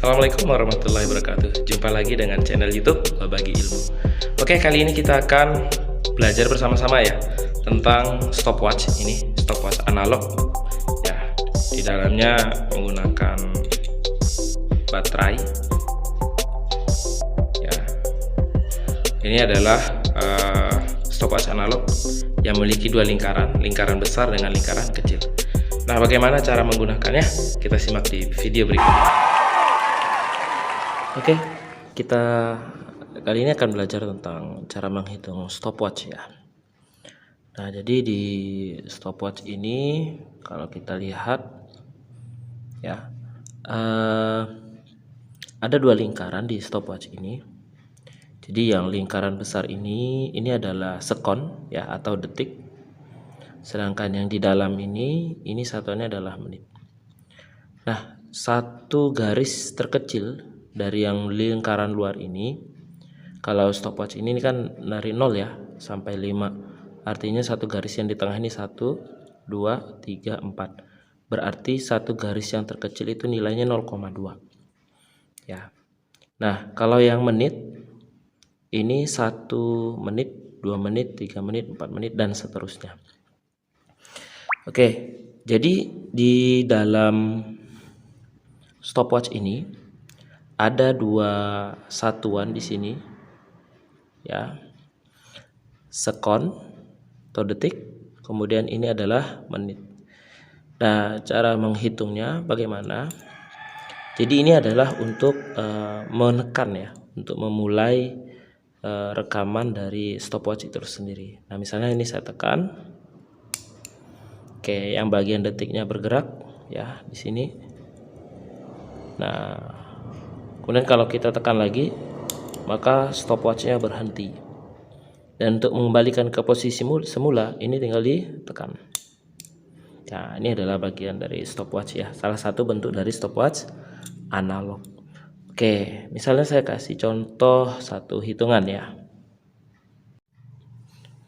Assalamualaikum warahmatullahi wabarakatuh. Jumpa lagi dengan channel YouTube Berbagi Ilmu. Oke, kali ini kita akan belajar bersama-sama ya tentang stopwatch. Ini stopwatch analog ya. Di dalamnya menggunakan baterai. Ya. Ini adalah stopwatch analog yang memiliki dua lingkaran besar dengan lingkaran kecil. Nah, bagaimana cara menggunakannya? Kita simak di video berikut. Oke, kita kali ini akan belajar tentang cara menghitung stopwatch ya. Nah, jadi di stopwatch ini kalau kita lihat ya, ada dua lingkaran di stopwatch ini. Jadi yang lingkaran besar ini adalah sekon ya atau detik. Sedangkan yang di dalam ini satuannya adalah menit. Nah, satu garis terkecil dari yang lingkaran luar ini, kalau stopwatch ini kan dari 0 ya sampai 5, artinya satu garis yang di tengah ini 1, 2, 3, 4, berarti satu garis yang terkecil itu nilainya 0,2 ya. Nah, kalau yang menit ini 1 menit, 2 menit, 3 menit, 4 menit dan seterusnya. Oke, jadi di dalam stopwatch ini ada dua satuan di sini ya, sekon atau detik, kemudian ini adalah menit. Nah, cara menghitungnya bagaimana? Jadi ini adalah untuk menekan ya, untuk memulai rekaman dari stopwatch itu sendiri. Nah, misalnya ini saya tekan, oke, yang bagian detiknya bergerak ya di sini. Nah, kemudian kalau kita tekan lagi, maka stopwatchnya berhenti. Dan untuk mengembalikan ke posisi semula, ini tinggal ditekan. Nah, ini adalah bagian dari stopwatch ya. Salah satu bentuk dari stopwatch analog. Oke, misalnya saya kasih contoh satu hitungan ya.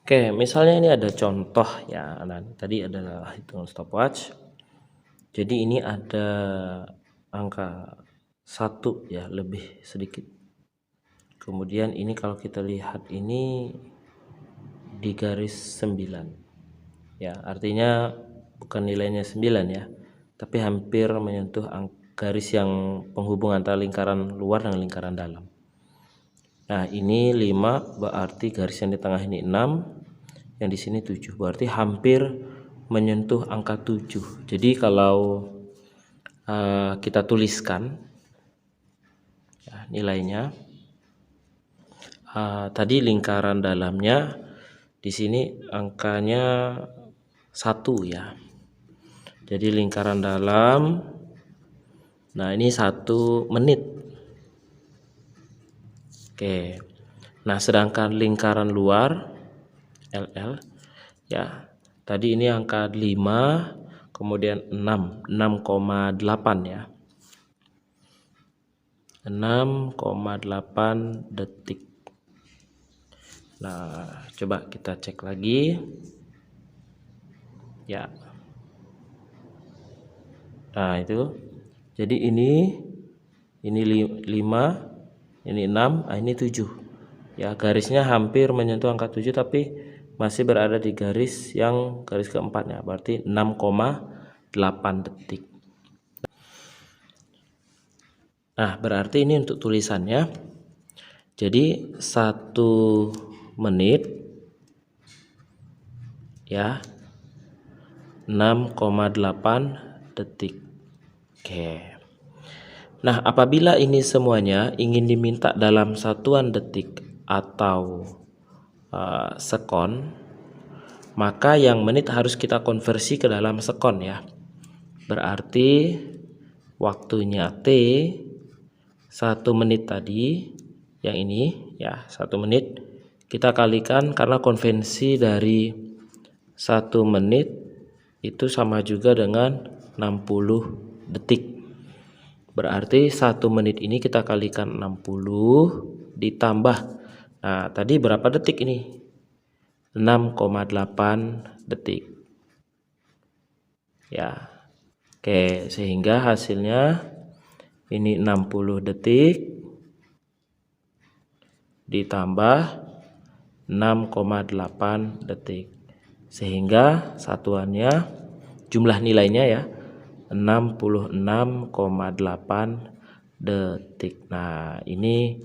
Oke, misalnya ini ada contoh ya. Nah, tadi adalah hitungan stopwatch. Jadi ini ada angka 1 ya, lebih sedikit. Kemudian ini kalau kita lihat ini di garis 9 ya, artinya bukan nilainya 9 ya, tapi hampir menyentuh garis yang penghubung antara lingkaran luar dengan lingkaran dalam. Nah, ini 5 berarti garis yang di tengah ini 6, yang di sini 7, berarti hampir menyentuh angka 7. Jadi kalau kita tuliskan ya, nilainya tadi lingkaran dalamnya di sini angkanya 1 ya. Jadi lingkaran dalam, nah ini 1 menit. Oke. Nah, sedangkan lingkaran luar LL ya, tadi ini angka 5, kemudian 6,8 ya. 6,8 detik. Nah, coba kita cek lagi ya. Nah, itu jadi ini 5, ini 6, ini 7 ya, garisnya hampir menyentuh angka 7 tapi masih berada di garis keempat ya, berarti 6,8 detik. Nah, berarti ini untuk tulisannya. Jadi 1 menit ya 6,8 detik. Oke. Nah, apabila ini semuanya ingin diminta dalam satuan detik atau sekon, maka yang menit harus kita konversi ke dalam sekon ya. Berarti waktunya T 1 menit tadi, yang ini ya 1 menit kita kalikan, karena konvensi dari 1 menit itu sama juga dengan 60 detik. Berarti 1 menit ini kita kalikan 60 ditambah, nah tadi berapa detik ini? 6,8 detik ya. Oke, sehingga hasilnya Ini 60 detik ditambah 6,8 detik. Sehingga satuannya jumlah nilainya ya 66,8 detik. Nah, ini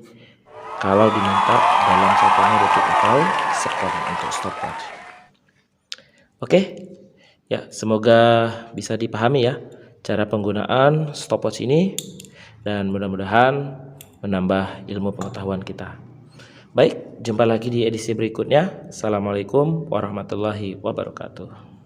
kalau diminta dalam satuannya detik atau second untuk stopwatch. Oke. Ya, semoga bisa dipahami ya cara penggunaan stopwatch ini dan mudah-mudahan menambah ilmu pengetahuan kita. Baik, jumpa lagi di edisi berikutnya. Assalamualaikum warahmatullahi wabarakatuh.